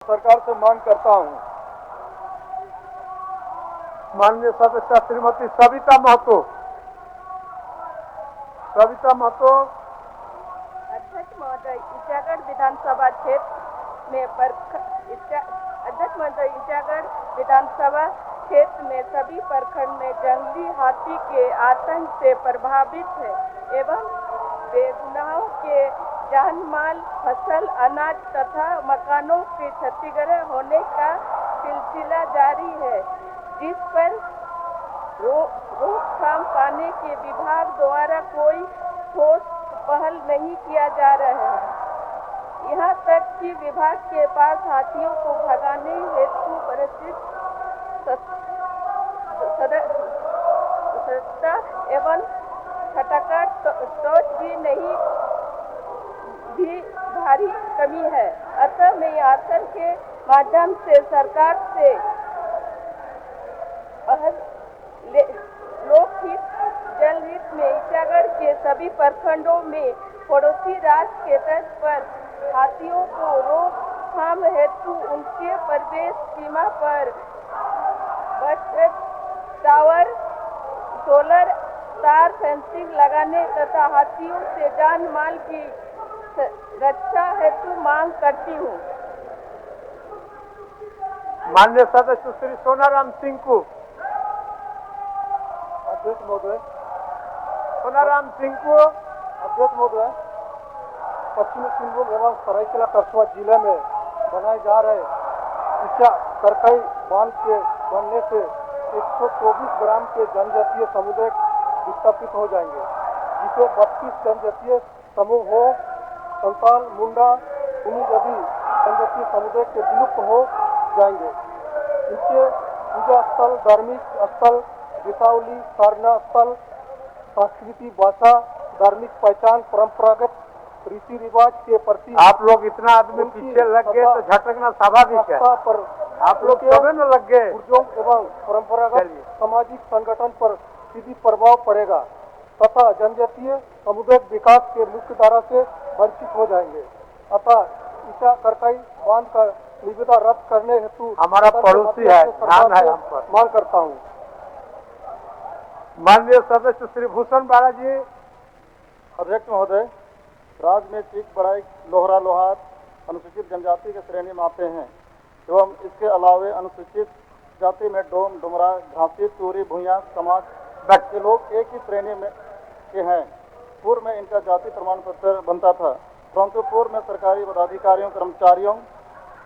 सरकार से मांग करता हूं। माननीय सदस्य श्रीमती सविता महतो। अध्यक्ष महोदय, ईटागढ़ विधानसभा क्षेत्र में सभी प्रखंड में जंगली हाथी के आतंक से प्रभावित है एवं बेगुनाहों के जान माल, फसल, अनाज तथा मकानों के क्षतिग्रस्त होने का सिलसिला जारी है, जिस पर रोकथाम पाने के विभाग द्वारा कोई ठोस पहल नहीं किया जा रहा है। यहाँ तक कि विभाग के पास हाथियों को भगाने हेतु परिचित सस्ता एवं खटका टॉर्च भी भारी कमी है। अतः मैं यात्रा के माध्यम से सरकार से लोकहित जनहित में ईटागढ़ के सभी प्रखंडों में पड़ोसी राज्य के तट पर हाथियों को रोकथाम हेतु उनके प्रवेश सीमा पर टावर, सोलर तार फेंसिंग लगाने तथा हाथियों से जान माल की रक्षा हेतु मांग करती हूँ। माननीय सदस्य श्री सोनाराम सिंह को। अध्यक्ष महोदय, पश्चिमी सिंहभूम एवं सरायकेला खरसावां जिले में बनाए जा रहे ईचा करकई बांध के बनने से 124 ग्राम के जनजातीय समुदाय विस्थापित हो जाएंगे, जिसे 32 जनजातीय समूह हो, संताल, मुंडा, उन्नीस आदि जनजातीय समुदाय के विलुप्त हो जाएंगे। इनके पूजा स्थल, धार्मिक स्थल, दीपावली, सारना स्थल, संस्कृति, भाषा, धार्मिक पहचान, परंपरागत रीति रिवाज के प्रति आप लोग इतना आदमी पीछे लग गए तो झटकना स्वाभाविक है। पर आप लोग कभी न लग गए एवं परंपरागत सामाजिक संगठन पर सीधी प्रभाव पड़ेगा तथा जनजातीय समुदाय विकास के मुख्य धारा से वंचित हो जाएंगे। अतः ईचा करकई बांध का निविदा रद्द करने हेतु हमारा पड़ोसी है, ध्यान है हम पर। मांग करता हूँ। माननीय सदस्य श्री भूषण बालाजी। अध्यक्ष महोदय, राज्य में चीख बढ़ाई, लोहरा लोहार अनुसूचित जनजाति के श्रेणी में आते हैं एवं इसके अलावे अनुसूचित जाति में डोम, डुमरा, घासी, तूरी, भूया समाज के लोग एक ही श्रेणी में के हैं। पूर्व में इनका जाति प्रमाण पत्र बनता था, परंतु पूर्व में सरकारी पदाधिकारियों, कर्मचारियों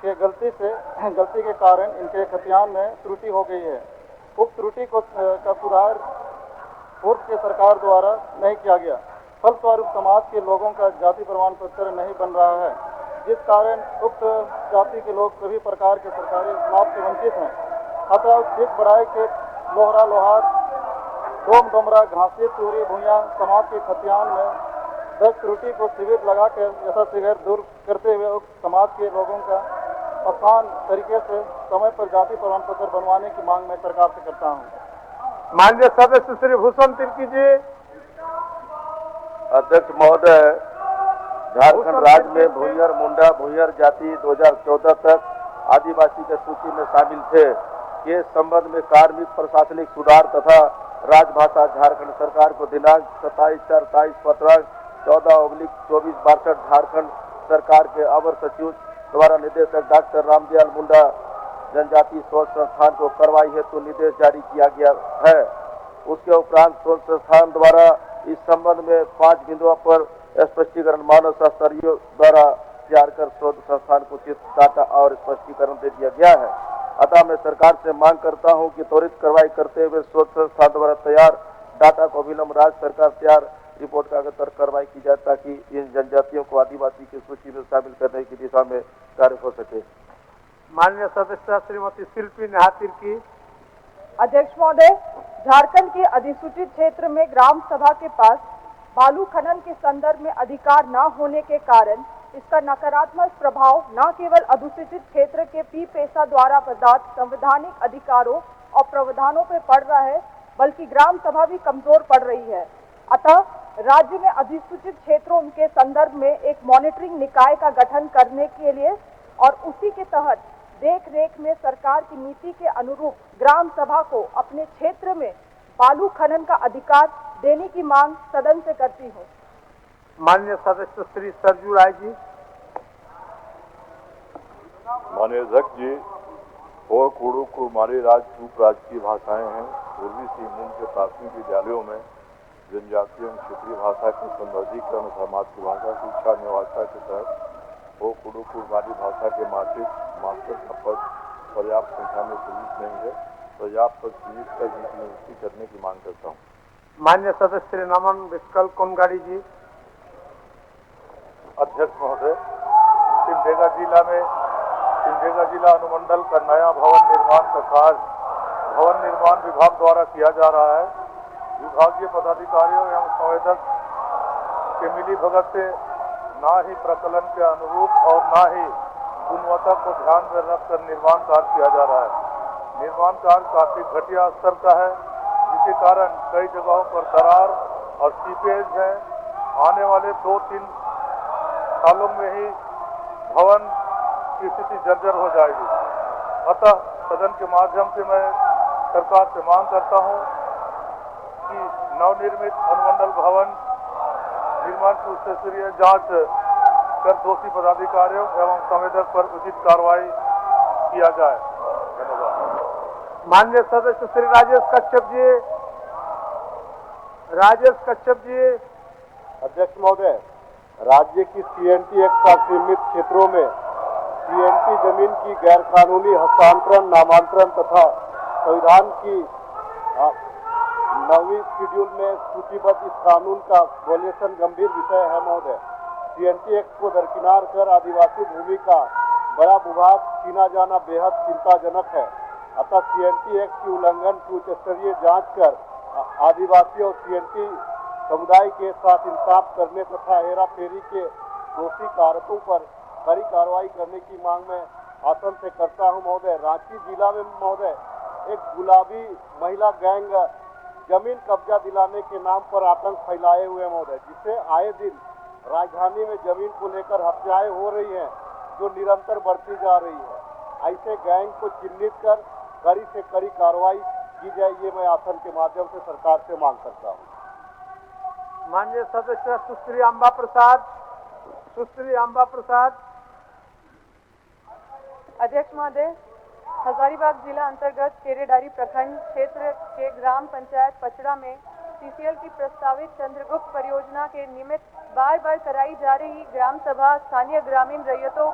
के गलती के कारण इनके खतियान में त्रुटि हो गई है। उक्त त्रुटि का सुधार पूर्व के सरकार द्वारा नहीं किया गया। फलस्वरूप समाज के लोगों का जाति प्रमाण पत्र नहीं बन रहा है, जिस कारण उक्त जाति के लोग सभी प्रकार के सरकारी लाभ से वंचित हैं। अतः चीख बढ़ाई के लोहरा लोहार, डोम, डोमरा, घासी, तूरी, भूया समाज के खतियान में 10 त्रुटि को शिविर लगाकर यथाशीघ्र दूर करते हुए उक्त समाज के लोगों का आसान तरीके से समय पर जाति प्रमाण पत्र बनवाने की मांग मैं सरकार से करता हूँ। माननीय सदस्य श्री भूषण तिर्की जी। अध्यक्ष महोदय, झारखंड राज्य में भूइयर, मुंडा, भूइयर जाति 2014 तक आदिवासी के सूची में शामिल थे। के संबंध में कार्मिक प्रशासनिक सुधार तथा राजभाषा झारखंड सरकार को दिनांक 27/4/14/24/62 झारखंड सरकार के अवर सचिव द्वारा निदेशक डॉक्टर रामदयाल मुंडा जनजाति शोध संस्थान को कार्रवाई हेतु निर्देश जारी किया गया है। उसके उपरांत शोध संस्थान द्वारा इस संबंध में 5 बिंदुओं पर स्पष्टीकरण मानव शास्त्रियों द्वारा तैयार कर शोध संस्थान को उचित डाटा और स्पष्टीकरण दे दिया गया है। अतः मैं सरकार से मांग करता हूं कि त्वरित कार्रवाई करते हुए शोध संस्थान द्वारा तैयार डाटा को अविलंब राज्य सरकार तैयार रिपोर्ट का कार्रवाई की जाए, ताकि इन जनजातियों को आदिवासी की सूची में शामिल करने की दिशा में कार्य हो सके। माननीय सदस्य श्रीमती शिल्पी नेहा तिर्की। अध्यक्ष महोदय, झारखंड के अधिसूचित क्षेत्र में ग्राम सभा के पास बालू खनन के संदर्भ में अधिकार न होने के कारण इसका नकारात्मक प्रभाव न केवल अधिसूचित क्षेत्र के पेशा द्वारा प्रदत्त संवैधानिक अधिकारों और प्रावधानों पर पड़ रहा है, बल्कि ग्राम सभा भी कमजोर पड़ रही है। अतः राज्य में अधिसूचित क्षेत्रों के संदर्भ में एक मॉनिटरिंग निकाय का गठन करने के लिए और उसी के तहत देख रेख में सरकार की नीति के अनुरूप ग्राम सभा को अपने क्षेत्र में बालू खनन का अधिकार देने की मांग सदन से करती हूँ। माननीय सदस्य श्री सरजू राय जी। माननीय अध्यक्ष जी, हो कुड़ू कुमारी राजकीय भाषाएं हैं। पूर्वी सिंहभूम के प्राथमिक विद्यालयों में जनजातीय एवं क्षेत्रीय भाषा के संवर्गीकरण तथा मातृभाषा शिक्षा व्यवस्था के तहत हो कुड़ू कुमारी भाषा के मास्टर का पद पर्याप्त संख्या में सृजित नहीं है। पर्याप्त पद सृजित कर नियुक्ति करने की मांग करता हूँ। माननीय सदस्य श्री नमन विकल कोनगाड़ी जी। अध्यक्ष महोदय, सिमडेगा जिला अनुमंडल का नया भवन निर्माण का कार्य भवन निर्माण विभाग द्वारा किया जा रहा है। विभागीय पदाधिकारियों एवं संवेदक के मिली भगत से न ही प्रकलन के अनुरूप और न ही गुणवत्ता को ध्यान में रखकर निर्माण कार्य किया जा रहा है। निर्माण कार्य काफी घटिया स्तर का है, जिसके कारण कई जगहों पर दरार और सीपेज है। आने वाले 2-3 सालों में ही भवन की स्थिति जर्जर हो जाएगी। अतः सदन के माध्यम से मैं सरकार से मांग करता हूं कि नवनिर्मित अनुमंडल भवन निर्माण की उच्चस्तरीय जांच कर दोषी पदाधिकारियों एवं संवेदक पर उचित कार्रवाई किया जाए। धन्यवाद। माननीय सदस्य श्री राजेश कच्छप जी। अध्यक्ष महोदय, राज्य की सीएनटी एक्ट का सीमित क्षेत्रों में सीएनटी जमीन की गैरकानूनी हस्तांतरण, नामांतरण तथा संविधान की 9वीं शेड्यूल में सूचीबद्ध इस कानून का वॉल्यूशन गंभीर विषय है महोदय। सीएनटी एक्ट को दरकिनार कर आदिवासी भूमि का बड़ा भूभाग छीना जाना बेहद चिंताजनक है। अतः सीएनटी एक्ट की उल्लंघन की उच्च स्तरीय जांच कर आदिवासी और सीएनटी समुदाय के साथ इंसाफ करने तथा हेराफेरी के दोषी कारकों पर कड़ी कार्रवाई करने की मांग मैं आसन से करता हूं महोदय। रांची जिला में महोदय एक गुलाबी महिला गैंग जमीन कब्जा दिलाने के नाम पर आतंक फैलाए हुए महोदय, जिससे आए दिन राजधानी में जमीन को लेकर हत्याएं हो रही हैं, जो निरंतर बढ़ती जा रही है। ऐसे गैंग को चिन्हित कर कड़ी से कड़ी कार्रवाई की जाए, ये मैं आसन के माध्यम से सरकार से मांग करता हूँ। माननीय सदस्य सुश्री अम्बा प्रसाद। अध्यक्ष महोदय, हजारीबाग जिला अंतर्गत केरेडारी प्रखंड क्षेत्र के ग्राम पंचायत पचड़ा में सीसीएल की प्रस्तावित चंद्रगुप्त परियोजना के निमित्त बार बार कराई जा रही ग्राम सभा स्थानीय ग्रामीण रैयतों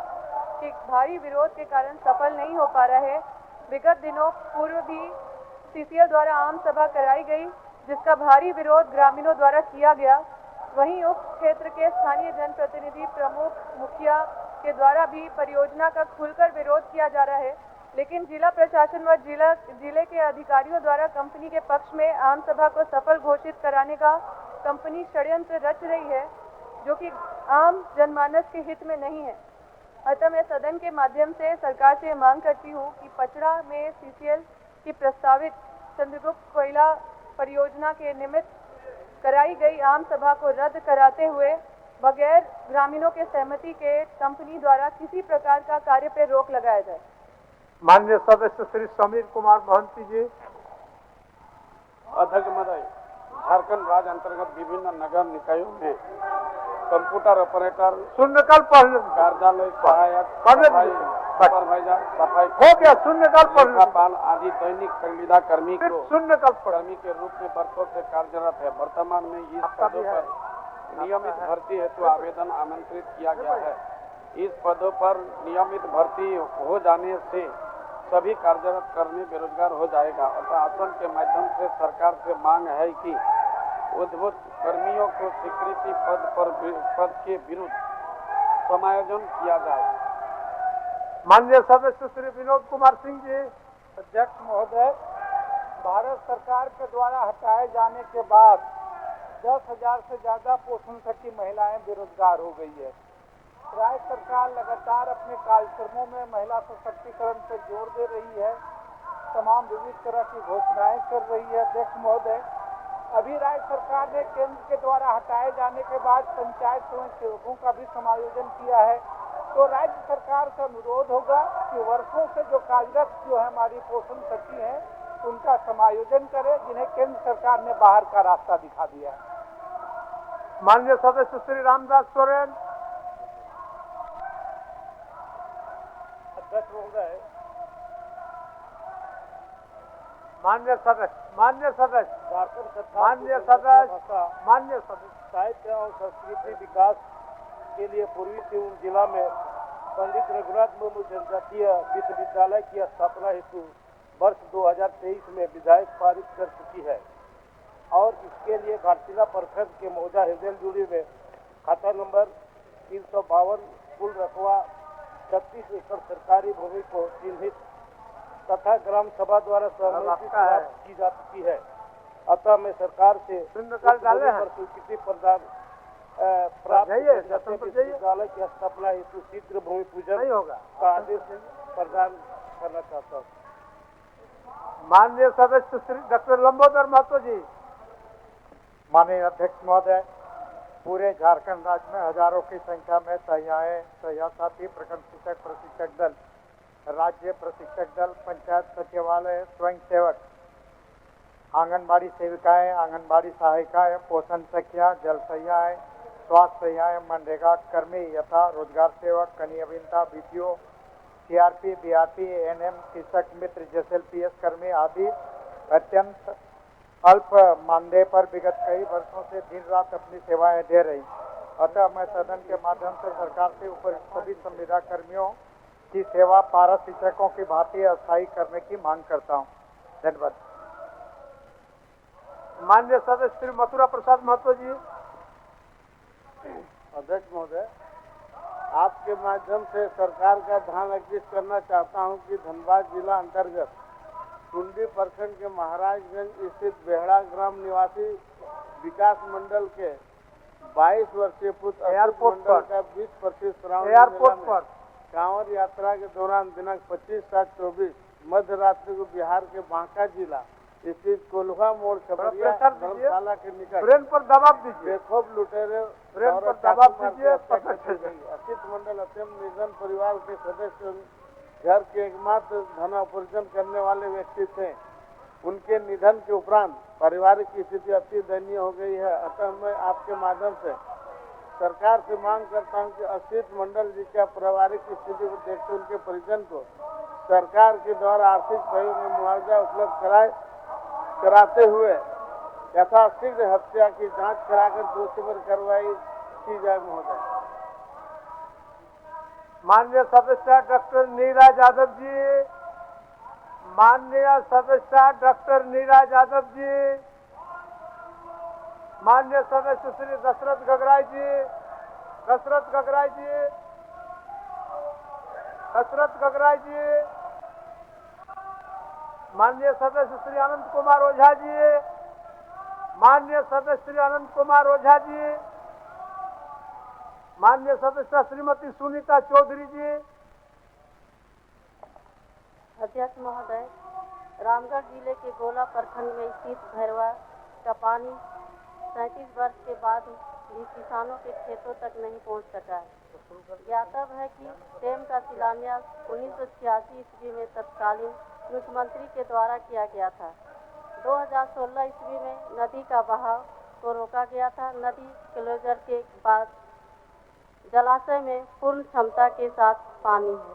के भारी विरोध के कारण सफल नहीं हो पा रहा है। विगत दिनों पूर्व भी सीसीएल द्वारा आम सभा कराई गई, जिसका भारी विरोध ग्रामीणों द्वारा किया गया। वहीं उप क्षेत्र के स्थानीय जनप्रतिनिधि, प्रमुख, मुखिया के द्वारा भी परियोजना का खुलकर विरोध किया जा रहा है, लेकिन जिला प्रशासन व जिले के अधिकारियों द्वारा कंपनी के पक्ष में आम सभा को सफल घोषित कराने का कंपनी षड्यंत्र रच रही है, जो कि आम जनमानस के हित में नहीं है। अतः मैं सदन के माध्यम से सरकार से मांग करती हूँ कि पचड़ा में सीसीएल की प्रस्तावित चंद्रगुप्त कोयला परियोजना के निमित्त कराई गई आम सभा को रद्द कराते हुए बगैर ग्रामीणों के सहमति के कंपनी द्वारा किसी प्रकार का कार्य पर रोक लगाया जाए। माननीय सदस्य श्री समीर कुमार महंती जी। अध्यक्ष महोदय, झारखंड राज्य अंतर्गत विभिन्न नगर निकायों में कंप्यूटर ऑपरेटर, शून्यकाल पढ़ कार्यालय सहायक, सुपरवाइजर, सफाई हो गया, शून्यकाल पढ़ पाल आदि दैनिक संविदा कर्मी को शून्यकाल कर्मी के रूप में वर्षों से कार्यरत है। वर्तमान में इस पदों पर नियमित भर्ती हेतु आवेदन आमंत्रित किया गया है। इस पदों पर नियमित भर्ती हो जाने से सभी कार्यरत कर्मी बेरोजगार हो जाएगा। अतः आसन के माध्यम से सरकार से मांग है कि उद्भूत कर्मियों को स्वीकृति पद के विरुद्ध समायोजन किया जाए। माननीय सदस्य श्री विनोद कुमार सिंह जी। अध्यक्ष महोदय, भारत सरकार के द्वारा हटाए जाने के बाद 10,000 से ज्यादा पोषण सखी महिलाएं बेरोजगार हो गई है। राज्य सरकार लगातार अपने कार्यक्रमों में महिला सशक्तिकरण पर जोर दे रही है, तमाम विविध तरह की घोषणाएं कर रही है। अध्यक्ष महोदय, अभी राज्य सरकार ने केंद्र के द्वारा हटाए जाने के बाद पंचायत स्वयं सेवकों का भी समायोजन किया है। तो राज्य सरकार का अनुरोध होगा कि वर्षों से जो कार्यरत जो है हमारी पोषण सखी हैं उनका समायोजन करे, जिन्हें केंद्र सरकार ने बाहर का रास्ता दिखा दिया है। माननीय सदस्य श्री रामदास सोरेन। अध्यक्ष महोदय, मान्य सदस्य साहित्य और संस्कृति विकास के लिए पूर्वी सिंहभूम जिला में पंडित रघुनाथ मुर्मू जनजातीय विश्वविद्यालय की स्थापना हेतु वर्ष 2023 में विधायक पारित कर चुकी है और इसके लिए घाटशिला प्रखंड के मौजा हिरदेलजुड़ी में खाता नंबर 352 कुल रकबा 36 एकड़ सरकारी भूमि को चिन्हित तथा ग्राम सभा द्वारा सहमति प्राप्त की जा चुकी है। अतः मैं सरकार से स्वीकृति प्रदान प्राप्त विश्वविद्यालय की स्थापना हेतु शीघ्र भूमि पूजन का आदेश प्रदान करना चाहता हूँ। माननीय सदस्य श्री डॉक्टर लंबोदर महतो जी। माननीय अध्यक्ष महोदय, पूरे झारखंड राज्य में हजारों की संख्या में सहयासाथी प्रखंड शिक्षक प्रशिक्षक दल, राज्य प्रशिक्षक दल, पंचायत सचिवालय, स्वयंसेवक, आंगनबाड़ी सेविकाएं, आंगनबाड़ी सहायिकाएं, पोषण सखियां, जल सहियाएं, स्वास्थ्य सहियाएं, मनरेगा कर्मी यथा रोजगार सेवक, कनीय अभियंता, बीपीओ, सीआरपी, बीआरपी, एएनएम, कृषक मित्र, जेएसएलपीएस कर्मी आदि अत्यंत अल्प मानदेय पर विगत कई वर्षों से दिन रात अपनी सेवाएं दे रही। अतः मैं सदन के माध्यम से सरकार से उपरिक्त सभी संविदा कर्मियों की सेवा पारा शिक्षकों की भांति अस्थायी करने की मांग करता हूं। धन्यवाद। माननीय सदस्य श्री मथुरा प्रसाद महतो जी। अध्यक्ष महोदय, आपके माध्यम से सरकार का ध्यान आकृष्ट करना चाहता हूं कि धनबाद जिला अंतर्गत टुंडी प्रखंड के महाराजगंज स्थित बेहड़ा ग्राम निवासी विकास मंडल के 22 वर्षीय पुत्र एयरपोर्ट मंडल का 20% श्रावण एयरपोर्ट पर कांवड़ यात्रा के दौरान दिनांक 25/7/24 मध्य रात्रि को बिहार के बांका जिला स्थित कोल्हा मोड़ खबरिया धर्मशाला के निकट ब्रेन पर दबाव दीजिए। बेखौफ लुटेरे ब्रेन पर दबाव दीजिए। असित मंडल अत्यंत निर्धन परिवार के सदस्य घर के एकमात्र धनोपार्जन करने वाले व्यक्ति थे। उनके निधन के उपरांत पारिवारिक स्थिति अति दयनीय हो गई है। अतः मैं आपके माध्यम से सरकार से मांग करता हूं कि असित मंडल जी का पारिवारिक स्थिति को देखते उनके परिजन को सरकार के द्वारा आर्थिक सहयोग में मुआवजा उपलब्ध कराते हुए यथाशीघ्र हत्या की जांच कराकर दोषी पर कार्रवाई की जाए। महोदय, माननीय सदस्य डॉक्टर नीरज यादव जी। माननीय सदस्य डॉक्टर नीरज यादव जी। माननीय सदस्य श्री दशरथ गगराई जी। दशरथ गगराई जी। दशरथ गगराई जी। माननीय सदस्य श्री अनंत कुमार ओझा जी। माननीय सदस्य श्री अनंत कुमार ओझा जी। माननीय सदस्य श्रीमती सुनीता चौधरी जी। अध्यक्ष महोदय, रामगढ़ जिले के गोला प्रखंड में स्थित भैरवा का पानी 37 वर्ष के बाद भी किसानों के खेतों तक नहीं पहुंच सका है। ज्ञातव्य है कि डैम का शिलान्यास 1986 ईस्वी में तत्कालीन मुख्यमंत्री के द्वारा किया गया था। 2016 ईस्वी में नदी का बहाव को रोका गया था। नदी क्लोजर के बाद जलाशय में पूर्ण क्षमता के साथ पानी है।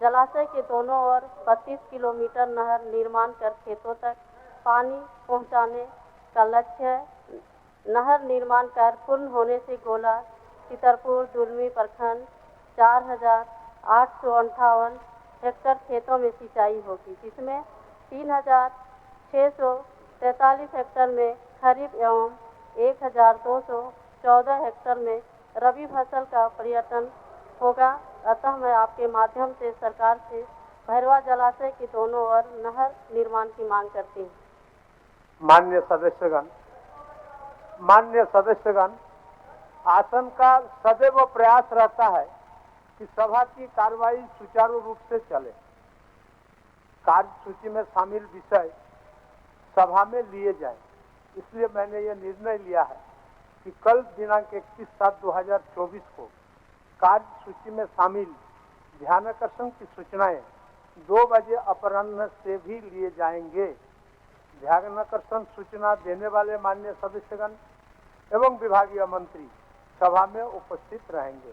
जलाशय के दोनों ओर 32 किलोमीटर नहर निर्माण कर खेतों तक पानी पहुंचाने का लक्ष्य है। नहर निर्माण कार्य पूर्ण होने से गोला, चितरपुर, दुलमी प्रखंड 4,858 हेक्टेयर खेतों में सिंचाई होगी, जिसमें 3,643 हेक्टेयर में खरीफ एवं 1,214 हेक्टेयर में रबी फसल का पर्यटन होगा। अतः मैं आपके माध्यम से सरकार से भैरवा जलाशय के दोनों ओर नहर निर्माण की मांग करती हूँ। माननीय सदस्यगण, आसन का सदैव प्रयास रहता है कि सभा की कार्रवाई सुचारू रूप से चले। कार्य सूची में शामिल विषय सभा में लिए जाए। इसलिए मैंने ये निर्णय लिया है कि कल दिनांक 31/7/2024 को कार्य सूची में शामिल ध्यानाकर्षण की सूचनाएं 2 बजे अपराह्न से भी लिए जाएंगे। ध्यानाकर्षण सूचना देने वाले माननीय सदस्यगण एवं विभागीय मंत्री सभा में उपस्थित रहेंगे।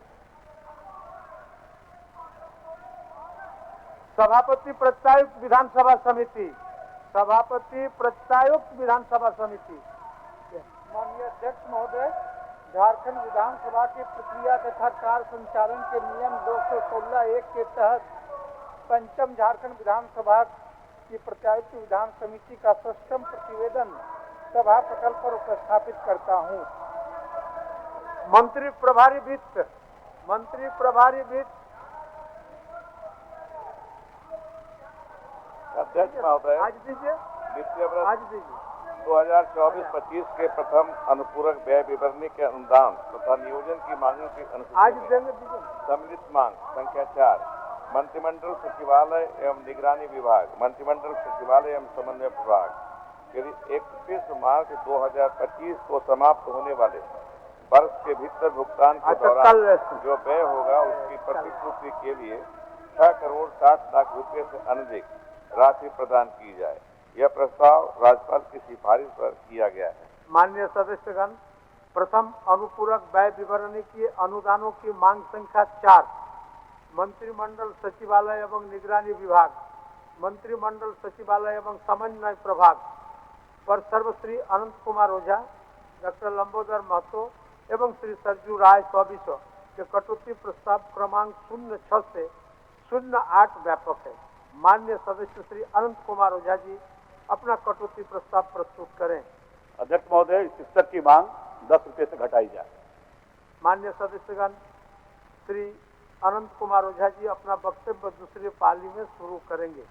सभापति प्रत्यायुक्त विधानसभा समिति, सभापति प्रत्यायुक्त विधानसभा समिति। माननीय अध्यक्ष महोदय, झारखंड विधानसभा की प्रक्रिया तथा कार्य संचालन के नियम 216(1) के तहत पंचम झारखंड विधानसभा की प्रत्यायुक्त विधान समिति का षष्ठम प्रतिवेदन सभा प्रकल्प पर उपस्थापित करता हूँ। मंत्री प्रभारी वित्त, मंत्री प्रभारी वित्त। अध्यक्ष महोदय, आज दीजिए, वित्तीय वर्ष आज दीजिए। 2024-25 के प्रथम अनुपूरक व्यय विवरणी के अनुदान तथा नियोजन की मांगों की आज अनुसूची देंगे में दीजिए। सम्मिलित मांग संख्या 4 मंत्रिमंडल सचिवालय एवं निगरानी विभाग, मंत्रिमंडल सचिवालय एवं समन्वय विभाग यदि 31 मार्च 2025 को समाप्त होने वाले वर्ष के भीतर भुगतान के दौरान जो व्यय होगा उसकी प्रतिपूर्ति के लिए 6 करोड़ 60 लाख रुपए से अधिक राशि प्रदान की जाए। यह प्रस्ताव राज्यपाल की सिफारिश पर किया गया है। माननीय सदस्यगण, प्रथम अनुपूरक व्यय विवरणी की अनुदानों की मांग संख्या 4 मंत्रिमंडल सचिवालय एवं निगरानी विभाग, मंत्रिमंडल सचिवालय एवं समन्वय प्रभाग पर सर्वश्री अनंत कुमार ओझा, डॉक्टर लंबोदर महतो एवं श्री सरजू राय चौबीसों के कटौती प्रस्ताव क्रमांक 06 से 08 व्यापक है। माननीय सदस्य श्री अनंत कुमार ओझा जी अपना कटौती प्रस्ताव प्रस्तुत करें। अध्यक्ष महोदय, इस स्तर की मांग 10 रुपये से घटाई जाए। माननीय सदस्यगण, श्री अनंत कुमार ओझा जी अपना वक्तव्य दूसरी पाली में शुरू करेंगे।